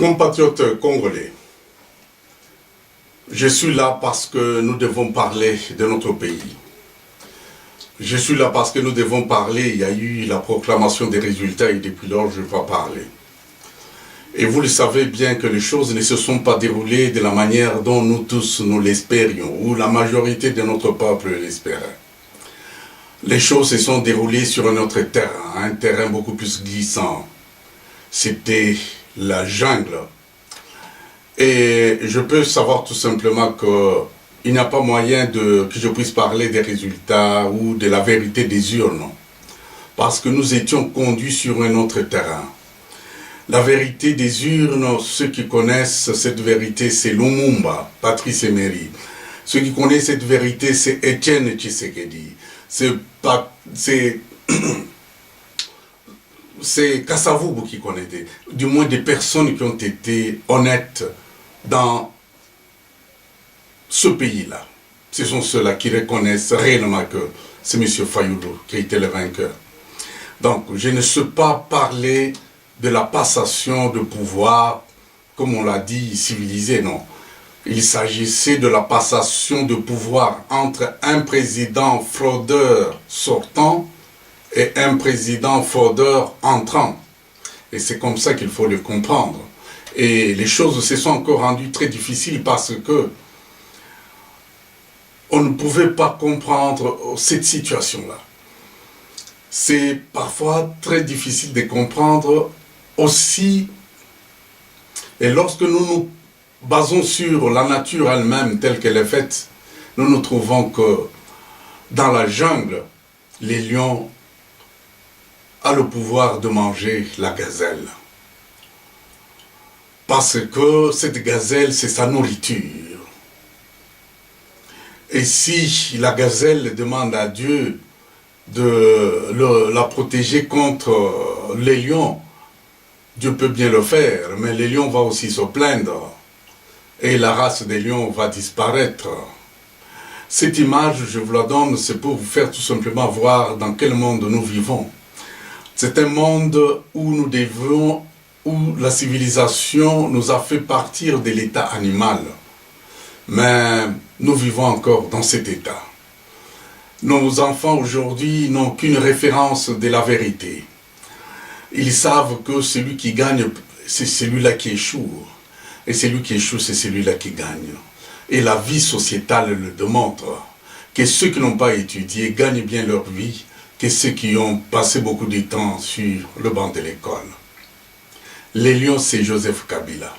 Compatriotes congolais, je suis là parce que nous devons parler de notre pays. Je suis là parce que nous devons parler, il y a eu la proclamation des résultats et depuis lors je vais parler. Et vous le savez bien que les choses ne se sont pas déroulées de la manière dont nous tous nous l'espérions, ou la majorité de notre peuple l'espérait. Les choses se sont déroulées sur un autre terrain, un terrain beaucoup plus glissant. C'était la jungle. Et je peux savoir tout simplement qu'il n'y a pas moyen que je puisse parler des résultats ou de la vérité des urnes. Parce que nous étions conduits sur un autre terrain. La vérité des urnes, ceux qui connaissent cette vérité, c'est Lumumba, Patrice Emery. Ceux qui connaissent cette vérité, c'est Etienne Tshisekedi. C'est Kasavubu qui connaissait, du moins des personnes qui ont été honnêtes dans ce pays-là. Ce sont ceux-là qui reconnaissent réellement que c'est M. Fayoulou qui a été le vainqueur. Donc, je ne sais pas parler de la passation de pouvoir, comme on l'a dit, civilisé, non. Il s'agissait de la passation de pouvoir entre un président fraudeur sortant et un président fraudeur entrant. Et c'est comme ça qu'il faut le comprendre. Et les choses se sont encore rendues très difficiles parce que on ne pouvait pas comprendre cette situation-là. C'est parfois très difficile de comprendre aussi. Et lorsque nous nous basons sur la nature elle-même telle qu'elle est faite, nous nous trouvons que dans la jungle, les lions a le pouvoir de manger la gazelle. Parce que cette gazelle, c'est sa nourriture. Et si la gazelle demande à Dieu de la protéger contre les lions, Dieu peut bien le faire, mais les lions vont aussi se plaindre. Et la race des lions va disparaître. Cette image, je vous la donne, c'est pour vous faire tout simplement voir dans quel monde nous vivons. C'est un monde où où la civilisation nous a fait partir de l'état animal. Mais nous vivons encore dans cet état. Nos enfants aujourd'hui n'ont qu'une référence de la vérité. Ils savent que celui qui gagne, c'est celui-là qui échoue. Et celui qui échoue, c'est celui-là qui gagne. Et la vie sociétale le démontre. Que ceux qui n'ont pas étudié gagnent bien leur vie, que ceux qui ont passé beaucoup de temps sur le banc de l'école. Les lions, c'est Joseph Kabila.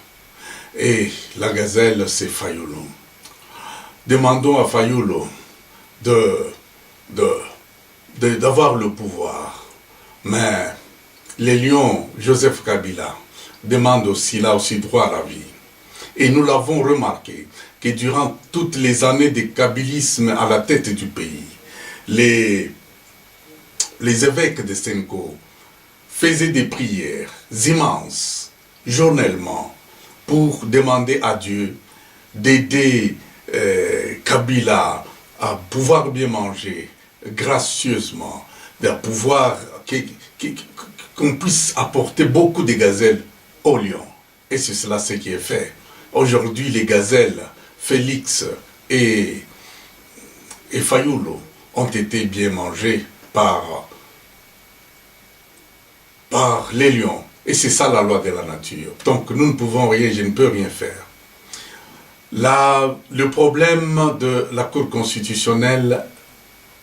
Et la gazelle, c'est Fayoulou. Demandons à Fayoulou d'avoir le pouvoir. Mais les lions, Joseph Kabila, demandent aussi, là aussi, droit à la vie. Et nous l'avons remarqué, que durant toutes les années de kabylisme à la tête du pays, les évêques de Senko faisaient des prières immenses, journellement, pour demander à Dieu d'aider Kabila à pouvoir bien manger gracieusement, à pouvoir qu'on puisse apporter beaucoup de gazelles aux lions. Et c'est cela ce qui est fait. Aujourd'hui, les gazelles, Félix et Fayoulou, ont été bien mangées par les lions. Et c'est ça la loi de la nature. Donc nous ne pouvons rien, je ne peux rien faire. Le problème de la Cour constitutionnelle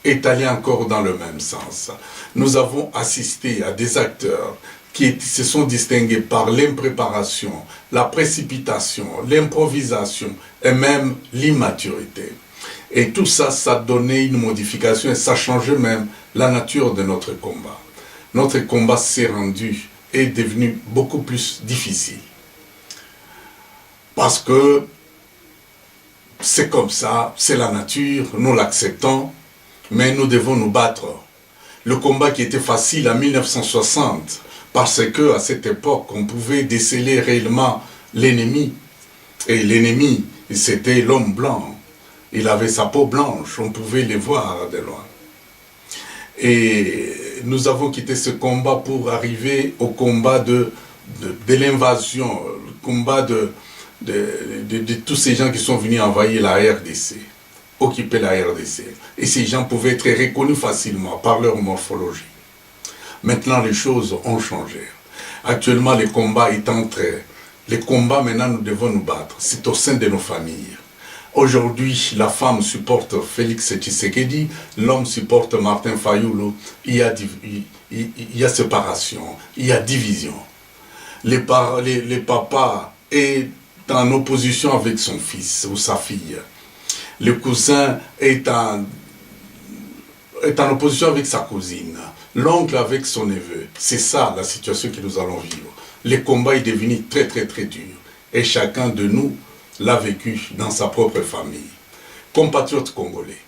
est allé encore dans le même sens. Nous avons assisté à des acteurs qui se sont distingués par l'impréparation, la précipitation, l'improvisation et même l'immaturité. Et tout ça, ça a donné une modification et ça a changé même la nature de notre combat. Notre combat s'est rendu et est devenu beaucoup plus difficile. Parce que c'est comme ça, c'est la nature, nous l'acceptons, mais nous devons nous battre. Le combat qui était facile en 1960, parce qu'à cette époque, on pouvait déceler réellement l'ennemi. Et l'ennemi, c'était l'homme blanc. Il avait sa peau blanche, on pouvait les voir de loin. Et nous avons quitté ce combat pour arriver au combat de l'invasion, combat de tous ces gens qui sont venus envahir la RDC, occuper la RDC. Et ces gens pouvaient être reconnus facilement par leur morphologie. Maintenant, les choses ont changé. Actuellement, les combats maintenant, nous devons nous battre. C'est au sein de nos familles. Aujourd'hui, la femme supporte Félix Tshisekedi, l'homme supporte Martin Fayulu. Il y a séparation, il y a division. Les papas est en opposition avec son fils ou sa fille. Le cousin est en opposition avec sa cousine. L'oncle avec son neveu. C'est ça la situation que nous allons vivre. Le combat est devenu très très très dur. Et chacun de nous l'a vécu dans sa propre famille. Compatriotes congolais,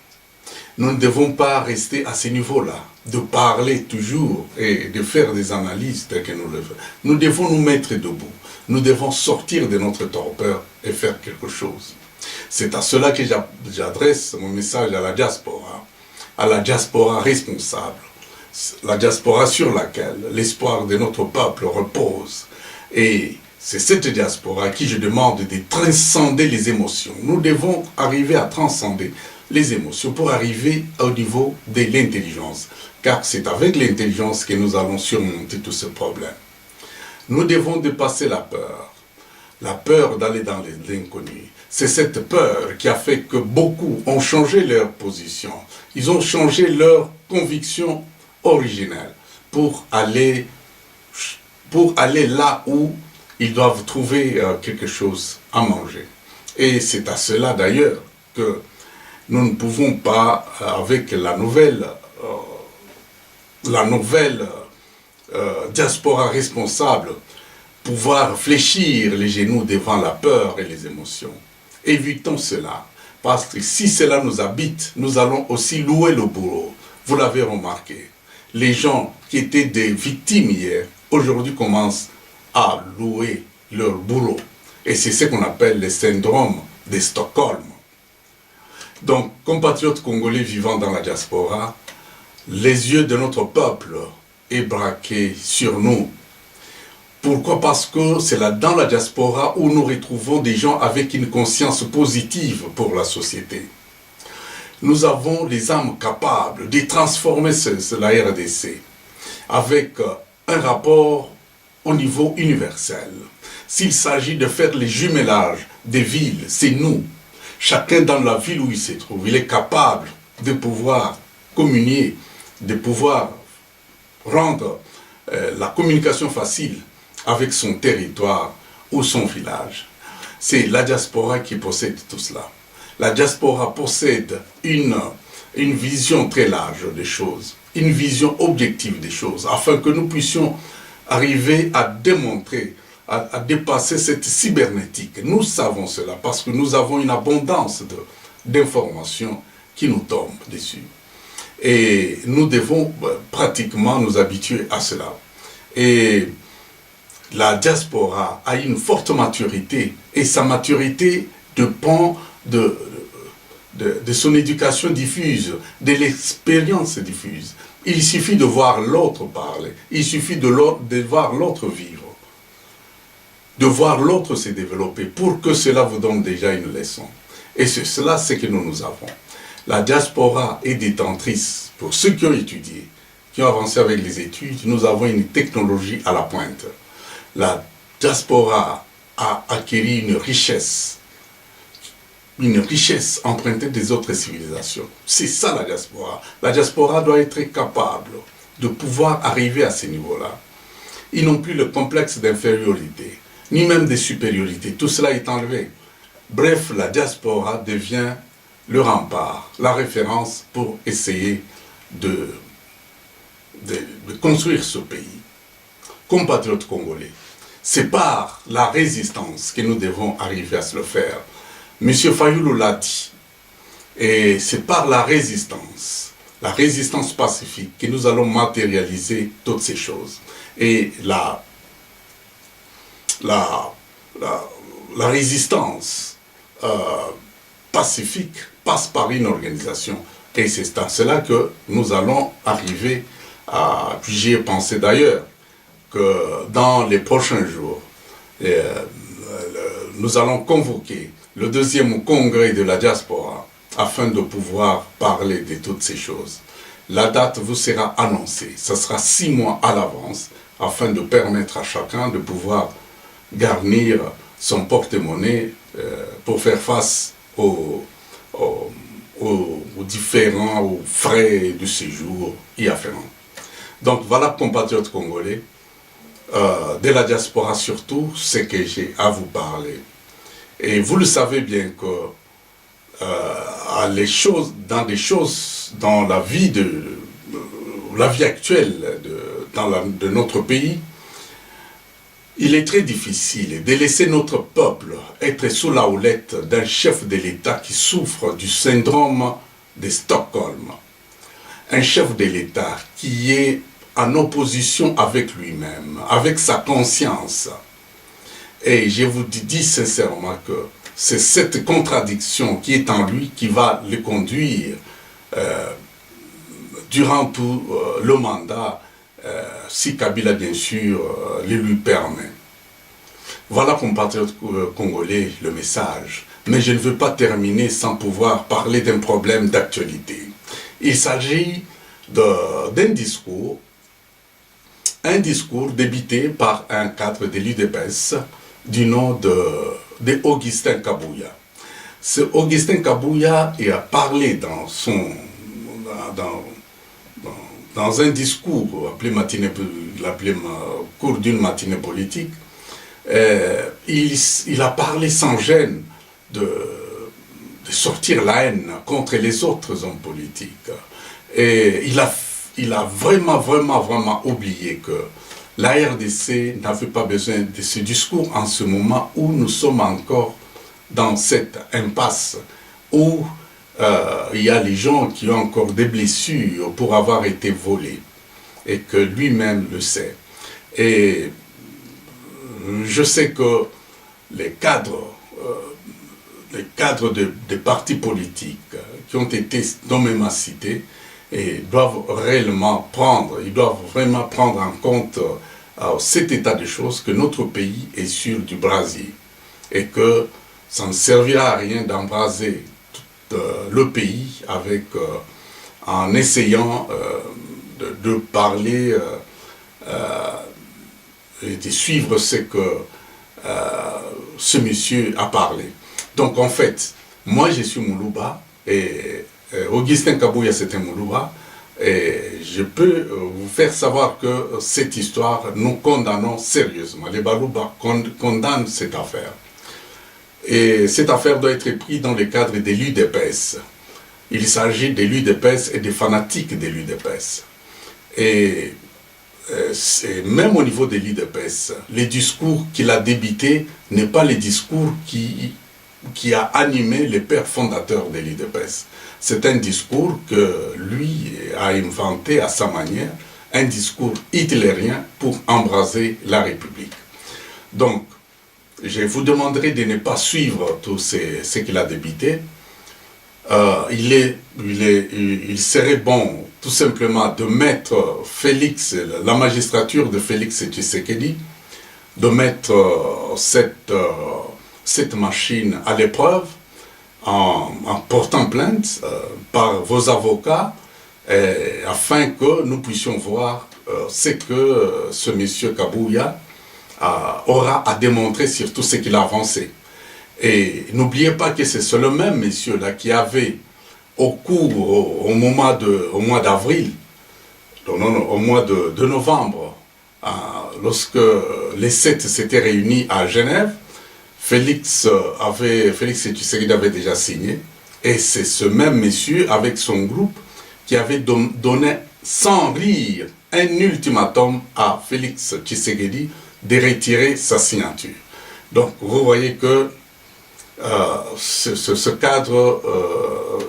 nous ne devons pas rester à ce niveau-là, de parler toujours et de faire des analyses telles que nous le faisons. Nous devons nous mettre debout. Nous devons sortir de notre torpeur et faire quelque chose. C'est à cela que j'adresse mon message à la diaspora responsable, la diaspora sur laquelle l'espoir de notre peuple repose. Et c'est cette diaspora à qui je demande de transcender les émotions. Nous devons arriver à transcender les émotions pour arriver au niveau de l'intelligence. Car c'est avec l'intelligence que nous allons surmonter tous ces problèmes. Nous devons dépasser la peur d'aller dans l'inconnu. C'est cette peur qui a fait que beaucoup ont changé leur position. Ils ont changé leur conviction originelle pour aller là où ils doivent trouver quelque chose à manger. Et c'est à cela d'ailleurs que nous ne pouvons pas, avec la nouvelle diaspora responsable, pouvoir fléchir les genoux devant la peur et les émotions. Évitons cela, parce que si cela nous habite, nous allons aussi louer le bourreau. Vous l'avez remarqué, les gens qui étaient des victimes hier, aujourd'hui commencent à louer leur bourreau. Et c'est ce qu'on appelle le syndrome de Stockholm. Donc, compatriotes congolais vivant dans la diaspora, les yeux de notre peuple est braqué sur nous. Pourquoi? Parce que c'est là dans la diaspora où nous retrouvons des gens avec une conscience positive pour la société. Nous avons les âmes capables de transformer la RDC avec un rapport au niveau universel. S'il s'agit de faire les jumelages des villes, c'est nous. Chacun dans la ville où il se trouve, il est capable de pouvoir communier, de pouvoir rendre la communication facile avec son territoire ou son village. C'est la diaspora qui possède tout cela. La diaspora possède une vision très large des choses, une vision objective des choses, afin que nous puissions arriver à démontrer, à dépasser cette cybernétique. Nous savons cela parce que nous avons une abondance d'informations qui nous tombent dessus. Et nous devons pratiquement nous habituer à cela. Et la diaspora a une forte maturité, et sa maturité dépend de son éducation diffuse, de l'expérience diffuse. Il suffit de voir l'autre parler, il suffit de voir l'autre vivre, de voir l'autre se développer pour que cela vous donne déjà une leçon. Et c'est cela ce que nous avons. La diaspora est détentrice, pour ceux qui ont étudié, qui ont avancé avec les études, nous avons une technologie à la pointe. La diaspora a acquis une richesse empruntée des autres civilisations. C'est ça la diaspora. La diaspora doit être capable de pouvoir arriver à ce niveau-là. Ils n'ont plus le complexe d'infériorité, ni même de supériorité. Tout cela est enlevé. Bref, la diaspora devient le rempart, la référence pour essayer de construire ce pays. Compatriotes congolais, c'est par la résistance que nous devons arriver à se le faire. Monsieur Fayulu l'a dit, et c'est par la résistance pacifique, que nous allons matérialiser toutes ces choses. Et la résistance pacifique passe par une organisation. Et c'est à cela que nous allons arriver à... J'y ai pensé d'ailleurs, que dans les prochains jours, nous allons convoquer le deuxième congrès de la diaspora afin de pouvoir parler de toutes ces choses. La date vous sera annoncée, ce sera 6 mois à l'avance afin de permettre à chacun de pouvoir garnir son porte-monnaie pour faire face aux différents frais du séjour y afférents. Donc voilà, compatriotes congolais, de la diaspora surtout, c'est que j'ai à vous parler. Et vous le savez bien que dans la vie actuelle de notre pays, il est très difficile de laisser notre peuple être sous la houlette d'un chef de l'État qui souffre du syndrome de Stockholm. Un chef de l'État qui est en opposition avec lui-même, avec sa conscience. Et je vous dis sincèrement que c'est cette contradiction qui est en lui qui va le conduire durant tout le mandat, si Kabila, bien sûr, le lui permet. Voilà, compatriotes congolais, le message. Mais je ne veux pas terminer sans pouvoir parler d'un problème d'actualité. Il s'agit d'un discours, débité par un cadre de l'UDPS du nom de Augustin Kabouya. Ce Augustin Kabouya a parlé dans un discours appelé cours d'une matinée politique. Il a parlé sans gêne de sortir la haine contre les autres hommes politiques. Et il a vraiment oublié que la RDC n'avait pas besoin de ce discours en ce moment où nous sommes encore dans cette impasse, où il y a les gens qui ont encore des blessures pour avoir été volés, et que lui-même le sait. Et je sais que les cadres des partis politiques qui ont été nommément cités doivent vraiment prendre en compte cet état de choses, que notre pays est sur du brasier et que ça ne servira à rien d'embraser le pays en essayant de parler et de suivre ce que ce monsieur a parlé. Donc en fait, moi je suis Moulouba et Augustin Kabouya c'était Moulouba, et je peux vous faire savoir que cette histoire, nous condamnons sérieusement. Les Balouba condamnent cette affaire. Et cette affaire doit être prise dans le cadre de l'UDPS. Il s'agit de l'UDPS et des fanatiques de l'UDPS. Et même au niveau de l'UDPS, le discours qu'il a débité n'est pas le discours qui a animé les pères fondateurs de l'UDPS. C'est un discours que lui a inventé à sa manière, un discours hitlérien pour embraser la République. Donc, je vous demanderai de ne pas suivre tout ce qu'il a débité. Il serait bon tout simplement de mettre la magistrature de Félix Tshisekedi, de mettre cette machine à l'épreuve en portant plainte par vos avocats, afin que nous puissions voir ce que ce monsieur Kabouya aura à démontrer sur tout ce qu'il a avancé. Et n'oubliez pas que c'est le même monsieur-là qui avait, au mois d'avril, au mois de novembre, lorsque les 7 s'étaient réunis à Genève, Félix Tshisekedi avait déjà signé, et c'est ce même monsieur avec son groupe qui avait donné sans rire un ultimatum à Félix Tshisekedi de retirer sa signature. Donc vous voyez que ce cadre,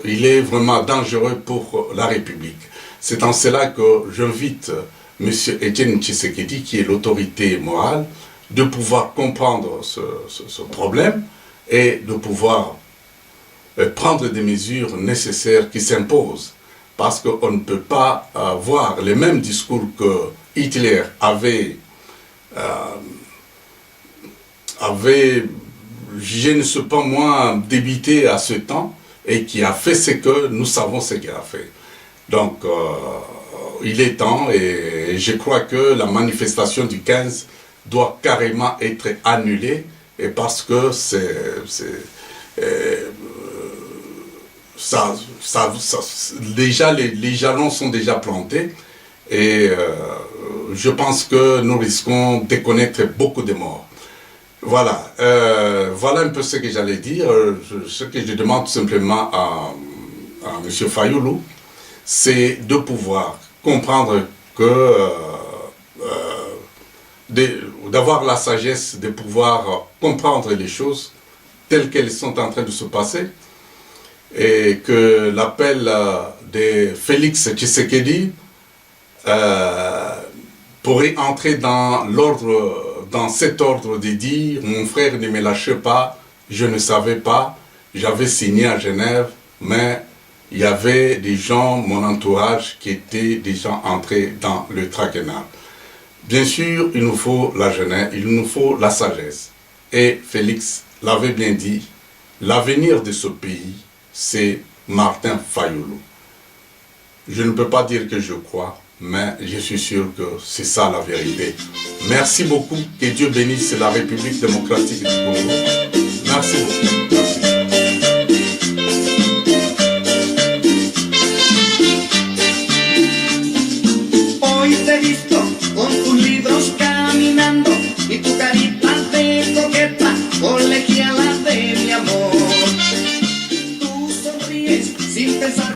il est vraiment dangereux pour la République. C'est en cela que j'invite M. Etienne Tshisekedi, qui est l'autorité morale, de pouvoir comprendre ce problème et de pouvoir prendre des mesures nécessaires qui s'imposent. Parce qu'on ne peut pas avoir les mêmes discours que Hitler avait je ne suis pas moins débité à ce temps et qui a fait ce que nous savons ce qu'il a fait. Donc, il est temps et je crois que la manifestation du 15 doit carrément être annulée et parce que déjà les jalons sont déjà plantés et je pense que nous risquons de connaître beaucoup de morts. Voilà, voilà un peu ce que j'allais dire. Ce que je demande simplement à M. Fayoulou, c'est de pouvoir comprendre que d'avoir la sagesse de pouvoir comprendre les choses telles qu'elles sont en train de se passer et que l'appel de Félix Tshisekedi pourrait entrer dans cet ordre de dire « Mon frère ne me lâche pas, je ne savais pas, j'avais signé à Genève, mais il y avait des gens, mon entourage, qui étaient déjà entrés dans le traquenard. » Bien sûr, il nous faut la jeunesse, il nous faut la sagesse. Et Félix l'avait bien dit, l'avenir de ce pays, c'est Martin Fayoulou. Je ne peux pas dire que je crois, mais je suis sûr que c'est ça la vérité. Merci beaucoup, que Dieu bénisse la République démocratique du Congo. Merci beaucoup. Merci.